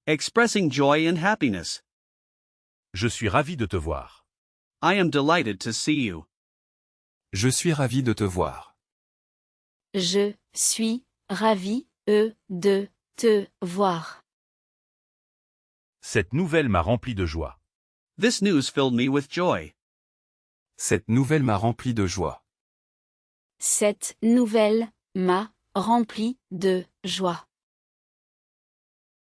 Expressing joy and happiness. Je suis ravi de te voir. I am delighted to see you. Je suis ravi de te voir. Je suis ravi de te voir. Cette nouvelle m'a rempli de joie. This news filled me with joy. Cette nouvelle m'a rempli de joie. Cette nouvelle m'a rempli de joie.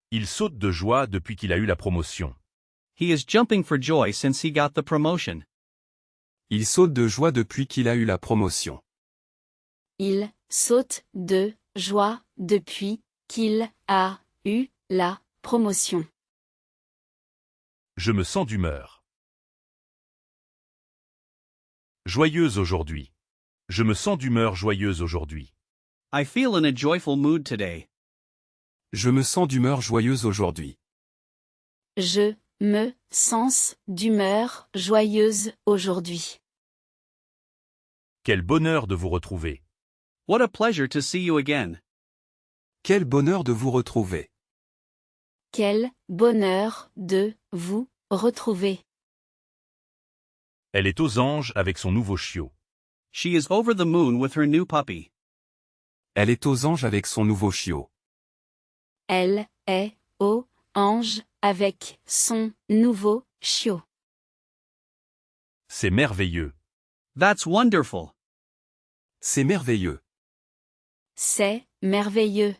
Il saute de joie depuis qu'il a eu la promotion. He is jumping for joy since he got the promotion. Il saute de joie depuis qu'il a eu la promotion. Il saute de joie depuis qu'il a eu la promotion. Je me sens d'humeur. Joyeuse aujourd'hui. Je me sens d'humeur joyeuse aujourd'hui. I feel in a joyful mood today. Je me sens d'humeur joyeuse aujourd'hui. Je me sens d'humeur joyeuse aujourd'hui. Quel bonheur de vous retrouver. What a pleasure to see you again. Quel bonheur de vous retrouver. Quel bonheur de vous retrouver. Elle est aux anges avec son nouveau chiot. She is over the moon with her new puppy. Elle est aux anges avec son nouveau chiot. Elle est aux anges avec son nouveau chiot. C'est merveilleux. That's wonderful. C'est merveilleux. C'est merveilleux.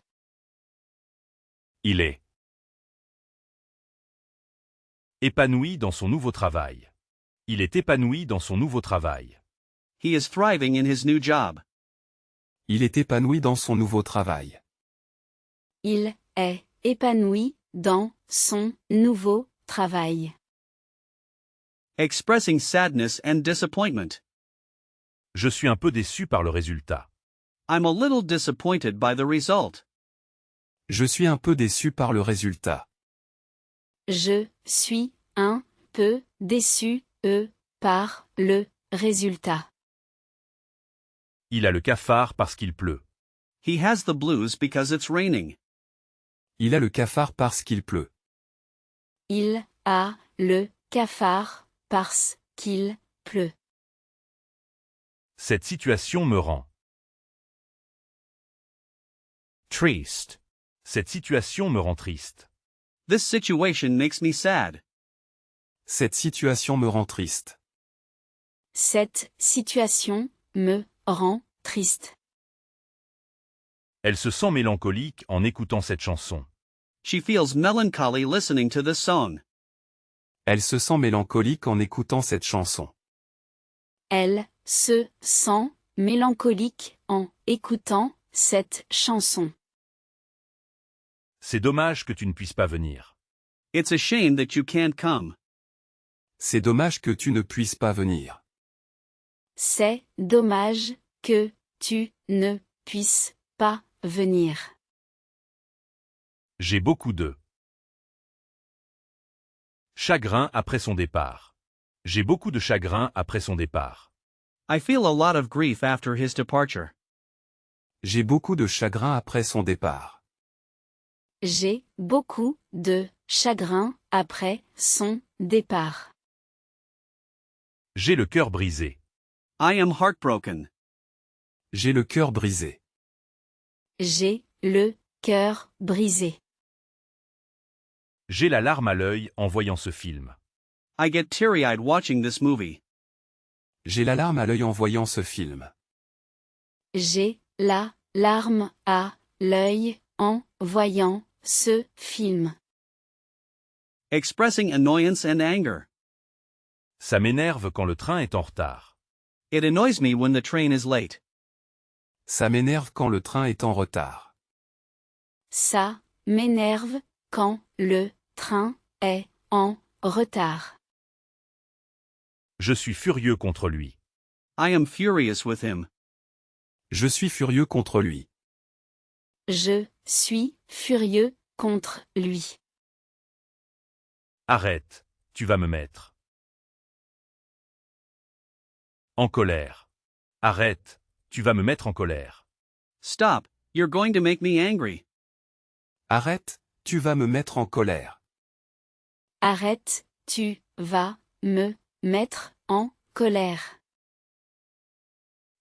Il est épanoui dans son nouveau travail. Il est épanoui dans son nouveau travail. He is thriving in his new job. Il est épanoui dans son nouveau travail. Il est épanoui dans son nouveau travail. Expressing sadness and disappointment. Je suis un peu déçu par le résultat. I'm a little disappointed by the result. Je suis un peu déçu par le résultat. Je suis un peu déçu par le résultat. Il a le cafard parce qu'il pleut. He has the blues because it's raining. Il a le cafard parce qu'il pleut. Il a le cafard parce qu'il pleut. Cette situation me rend triste. Cette situation me rend triste. This situation makes me sad. Cette situation me rend triste. Cette situation me rend triste. Elle se sent mélancolique en écoutant cette chanson. She feels melancholy listening to this song. Elle se sent mélancolique en écoutant cette chanson. Elle se sent mélancolique en écoutant cette chanson. C'est dommage que tu ne puisses pas venir. It's a shame that you can't come. C'est dommage que tu ne puisses pas venir. C'est dommage que tu ne puisses pas venir. J'ai beaucoup de chagrin après son départ. J'ai beaucoup de chagrin après son départ. I feel a lot of grief after his departure. J'ai beaucoup de chagrin après son départ. J'ai beaucoup de chagrin après son départ. J'ai le cœur brisé. I am heartbroken. J'ai le cœur brisé. J'ai le cœur brisé. J'ai la larme à l'œil en voyant ce film. I get teary-eyed watching this movie. J'ai la larme à l'œil en voyant ce film. J'ai la larme à l'œil en voyant ce film. Expressing annoyance and anger. Ça m'énerve quand le train est en retard. It annoys me when the train is late. Ça m'énerve quand le train est en retard. Ça m'énerve quand le train est en retard. Je suis furieux contre lui. I am furious with him. Je suis furieux contre lui. Je suis furieux contre lui. Arrête, tu vas me mettre en colère. Arrête, tu vas me mettre en colère. Stop, you're going to make me angry. Arrête, tu vas me mettre en colère. Arrête, tu vas me mettre en colère.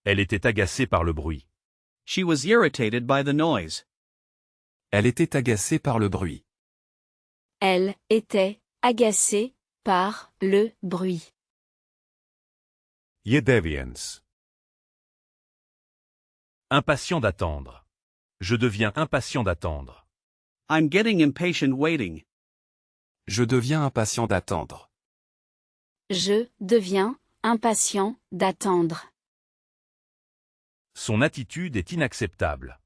Elle était agacée par le bruit. She was irritated by the noise. Elle était agacée par le bruit. Elle était agacée par le bruit. Єдевієнс. Impatient d'attendre. Je deviens impatient d'attendre. I'm getting impatient waiting. Je deviens impatient d'attendre. Je deviens impatient d'attendre. Son attitude est inacceptable.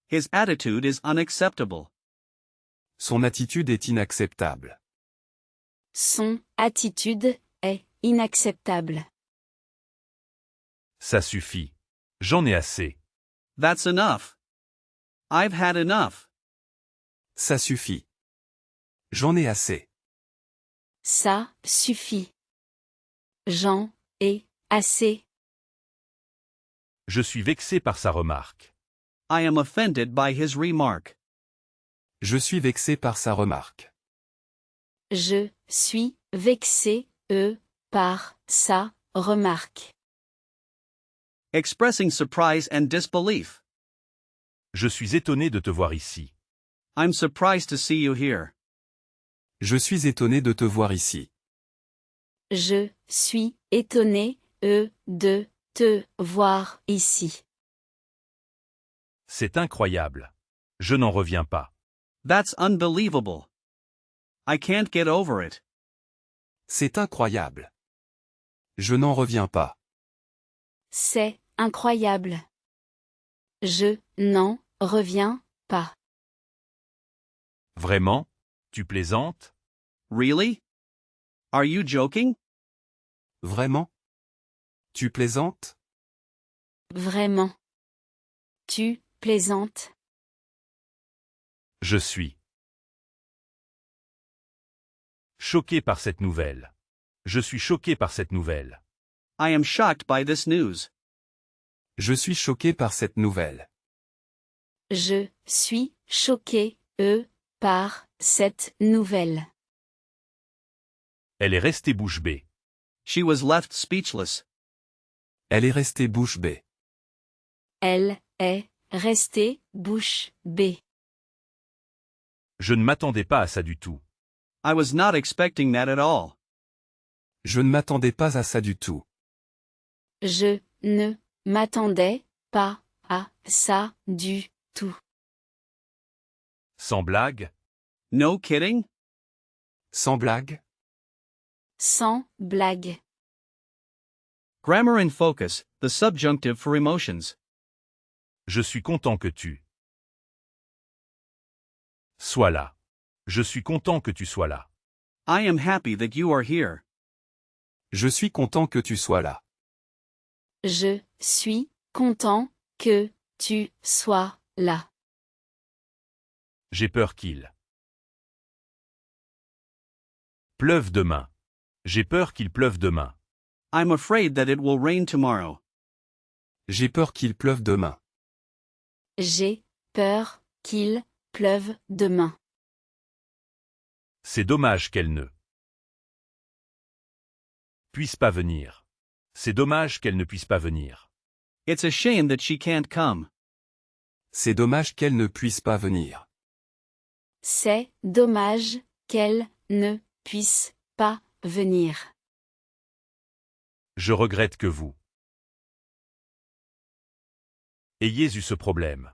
His attitude is unacceptable. Son attitude est inacceptable. Son attitude est inacceptable. Ça suffit. J'en ai assez. That's enough. I've had enough. Ça suffit. J'en ai assez. Ça suffit. J'en ai assez. Je suis vexé par sa remarque. I am offended by his remark. Je suis vexé par sa remarque. Je suis vexé, par sa remarque. Expressing surprise and disbelief. Je suis étonné de te voir ici. I'm surprised to see you here. Je suis étonné de te voir ici. Je suis étonné, de te voir ici. C'est incroyable. Je n'en reviens pas. That's unbelievable. I can't get over it. C'est incroyable. Je n'en reviens pas. C'est incroyable. Je n'en reviens pas. Vraiment? Tu plaisantes? Really? Are you joking? Vraiment? Tu plaisantes? Vraiment. Tu plaisantes? Je suis choqué par cette nouvelle. Je suis choqué par cette nouvelle. I am shocked by this news. Je suis choqué par cette nouvelle. Je suis choqué, par cette nouvelle. Elle est restée bouche bée. She was left speechless. Elle est restée bouche bée. Elle est restée bouche bée. Je ne m'attendais pas à ça du tout. I was not expecting that at all. Je ne m'attendais pas à ça du tout. Je ne m'attendais pas à ça du tout. Sans blague? No kidding? Sans blague? Sans blague. Grammar in focus, the subjunctive for emotions. Je suis content que tu sois là. Je suis content que tu sois là. I am happy that you are here. Je suis content que tu sois là. Je suis content que tu sois là. J'ai peur qu'il pleuve demain. J'ai peur qu'il pleuve demain. I'm afraid that it will rain tomorrow. J'ai peur qu'il pleuve demain. J'ai peur qu'il pleuve demain. C'est dommage qu'elle ne puisse pas venir. C'est dommage qu'elle ne puisse pas venir. It's a shame that she can't come. C'est dommage qu'elle ne puisse pas venir. C'est dommage qu'elle ne puisse pas venir. Je regrette que vous ayez eu ce problème.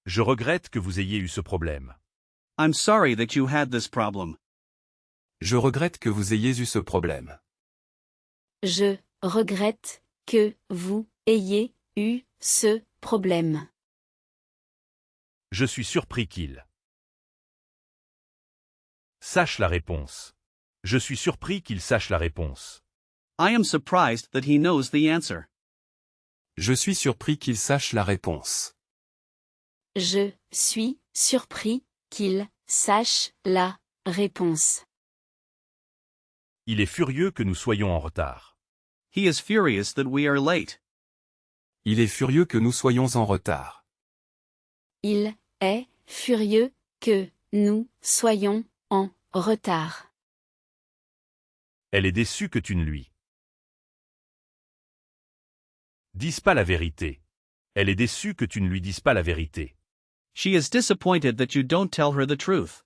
Je regrette que vous ayez eu ce problème. I'm sorry that you had this problem. Je regrette que vous ayez eu ce problème. Je regrette que vous ayez eu ce problème. Je suis surpris qu'il sache la réponse. Je suis surpris qu'il sache la réponse. I am surprised that he knows the answer. Je suis surpris qu'il sache la réponse. Je suis surpris qu'il sache la réponse. Il est furieux que nous soyons en retard. He is furious that we are late. Il est furieux que nous soyons en retard. Il est furieux que nous soyons en retard. Elle est déçue que tu ne lui dises pas la vérité. Elle est déçue que tu ne lui dises pas la vérité. She is disappointed that you don't tell her the truth.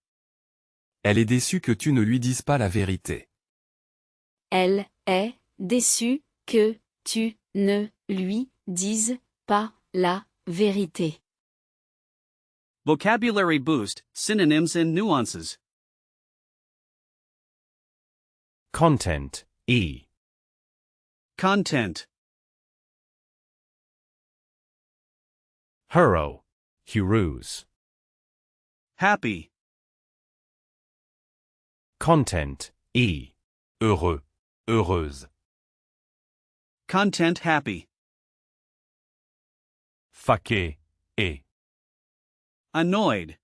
Elle est déçue que tu ne lui dises pas la vérité. Elle est déçue que tu ne lui dises pas la vérité. Vocabulary boost, synonyms and nuances. Content, E. Content. Hero, heroes. Happy. Content, E. Heureux, heureuse. Content happy. Faqué, E. Annoyed.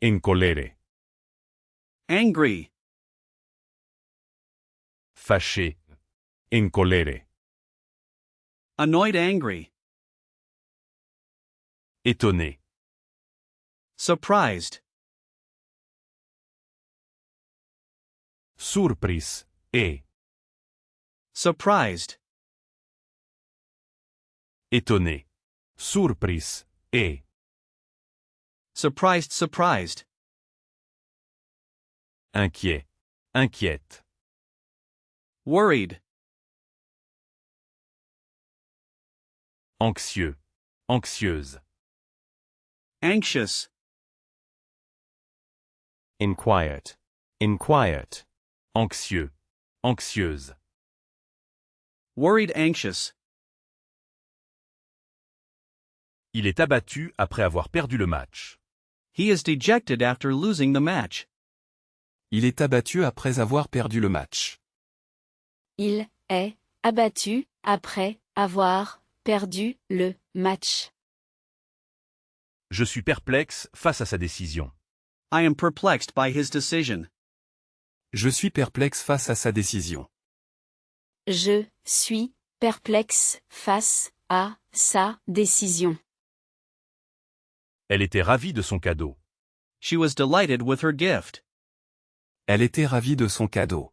In colere. Angry. Fâché. In colere. Annoyed angry. Étonné. Surprised. Surprise, E. Surprised. Étonné. Surprise, E. Surprised surprised. Inquiet. Inquiète. Worried. Anxieux. Anxieuse. Anxious. Inquiet. Inquiet. Anxieux. Anxieuse. Worried anxious. Il est abattu après avoir perdu le match. He is dejected after losing the match. Il est abattu après avoir perdu le match. Il est abattu après avoir perdu le match. Je suis perplexe face à sa décision. I am perplexed by his decision. Je suis perplexe face à sa décision. Je suis perplexe face à sa décision. Elle était ravie de son cadeau. She was delighted with her gift. Elle était ravie de son cadeau.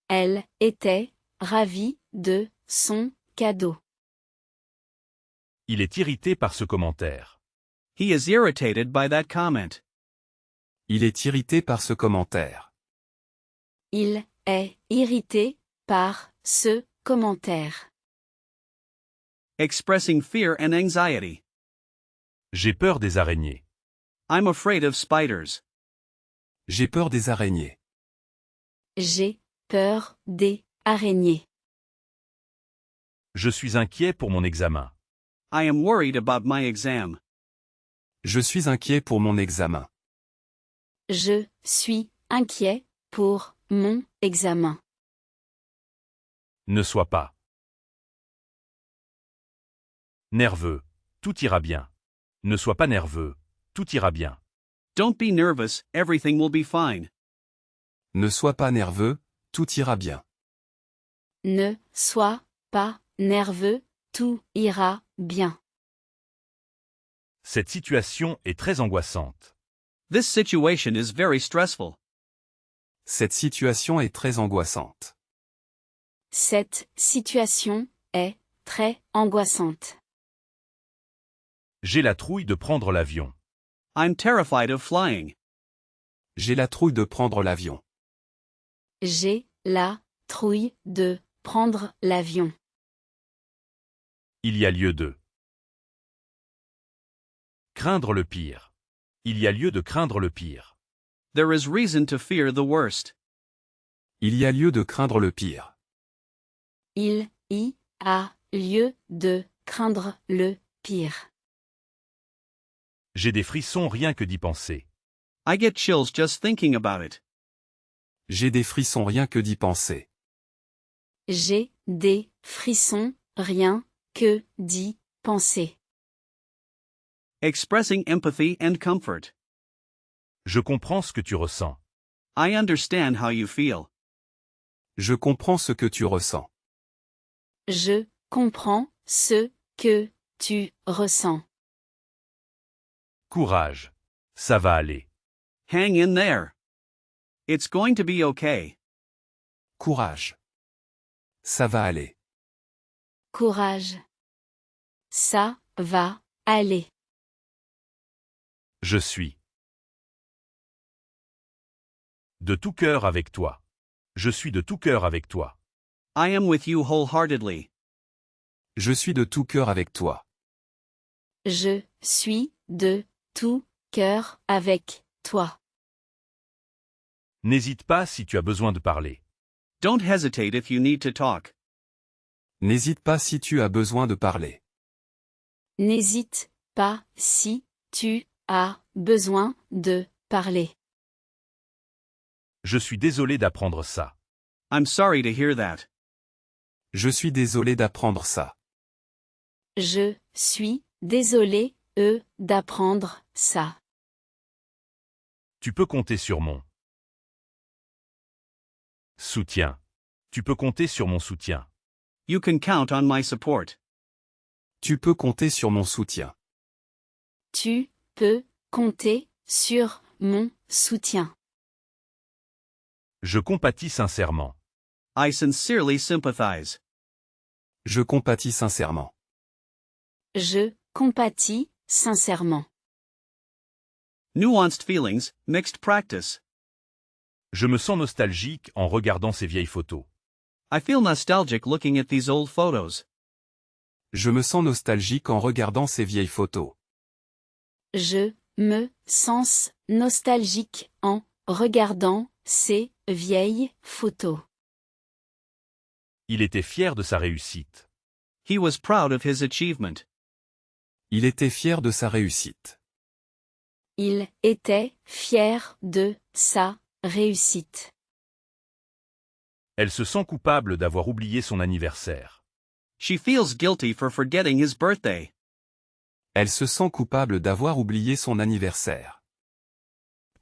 Elle était ravie de son cadeau. Il est irrité par ce commentaire. He is irritated by that comment. Il est irrité par ce commentaire. Il est irrité par ce commentaire. Expressing fear and anxiety. J'ai peur des araignées. I'm afraid of spiders. J'ai peur des araignées. J'ai peur des araignées. Je suis inquiet pour mon examen. I am worried about my exam. Je suis inquiet pour mon examen. Je suis inquiet pour mon examen. Ne sois pas nerveux. Tout ira bien. Ne sois pas nerveux. Tout ira bien. Don't be nervous, everything will be fine. Ne sois pas nerveux, tout ira bien. Ne sois pas nerveux, tout ira bien. Cette situation est très angoissante. This situation is very stressful. Cette situation est très angoissante. Cette situation est très angoissante. J'ai la trouille de prendre l'avion. I'm terrified of flying. J'ai la trouille de prendre l'avion. J'ai la trouille de prendre l'avion. Il y a lieu de craindre le pire. Il y a lieu de craindre le pire. There is reason to fear the worst. Il y a lieu de craindre le pire. Il y a lieu de craindre le pire. J'ai des frissons rien que d'y penser. I get chills just thinking about it. J'ai des frissons rien que d'y penser. J'ai des frissons rien que d'y penser. Expressing empathy and comfort. Je comprends ce que tu ressens. I understand how you feel. Je comprends ce que tu ressens. Je comprends ce que tu ressens. Courage. Ça va aller. Hang in there. It's going to be okay. Courage. Ça va aller. Courage. Ça va aller. Je suis. De tout cœur avec toi. Je suis de tout cœur avec toi. I am with you wholeheartedly. Je suis de tout cœur avec toi. Je suis de tout cœur avec toi. N'hésite pas si tu as besoin de parler. Don't hesitate if you need to talk. N'hésite pas si tu as besoin de parler. N'hésite pas si tu as besoin de parler. Je suis désolé d'apprendre ça. I'm sorry to hear that. Je suis désolé d'apprendre ça. Je suis désolé, d'apprendre ça. Tu peux compter sur mon soutien. Tu peux compter sur mon soutien. You can count on my support. Tu peux compter sur mon soutien. Tu peux compter sur mon soutien. Je compatis sincèrement. I sincerely sympathize. Je compatis sincèrement. Je compatis sincèrement. Nuanced feelings, mixed practice. Je me sens nostalgique en regardant ces vieilles photos. I feel nostalgic looking at these old photos. Je me sens nostalgique en regardant ces vieilles photos. Je me sens nostalgique en regardant ces vieilles photos. Il était fier de sa réussite. He was proud of his achievement. Il était fier de sa réussite. Il était fier de sa réussite. Elle se sent coupable d'avoir oublié son anniversaire. She feels guilty for forgetting his birthday. Elle se sent coupable d'avoir oublié son anniversaire.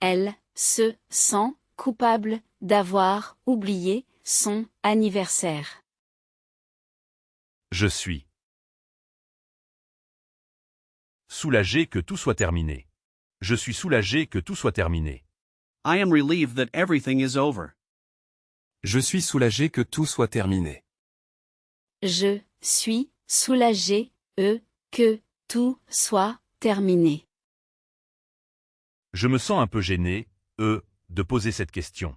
Elle se sent coupable d'avoir oublié son anniversaire. Je suis soulagé que tout soit terminé. Je suis soulagé que tout soit terminé. I am relieved that everything is over. Je suis soulagé que tout soit terminé. Je suis soulagé, que tout soit terminé. Je me sens un peu gêné, de poser cette question.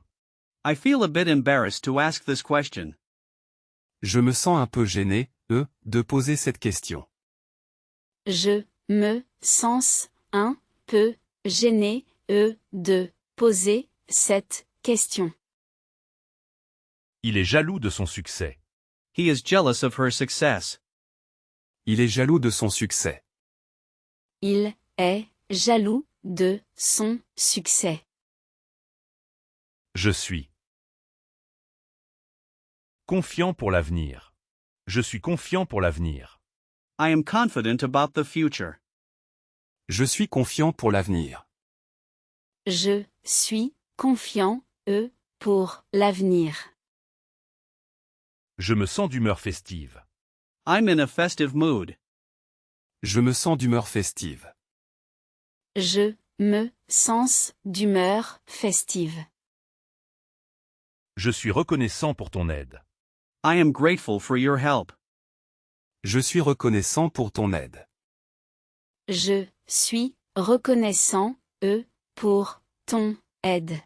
I feel a bit embarrassed to ask this question. Je me sens un peu gêné, de poser cette question. Je me sens un peu gêné, de poser cette question. Il est jaloux de son succès. He is jealous of her success. Il est jaloux de son succès. Il est jaloux de son succès. Je suis confiant pour l'avenir. Je suis confiant pour l'avenir. I am confident about the future. Je suis confiant pour l'avenir. Je suis confiant, pour l'avenir. Je me sens d'humeur festive. I'm in a festive mood. Je me sens d'humeur festive. Je me sens d'humeur festive. Je suis reconnaissant pour ton aide. I am grateful for your help. Je suis reconnaissant pour ton aide. Je suis reconnaissant, pour ton aide.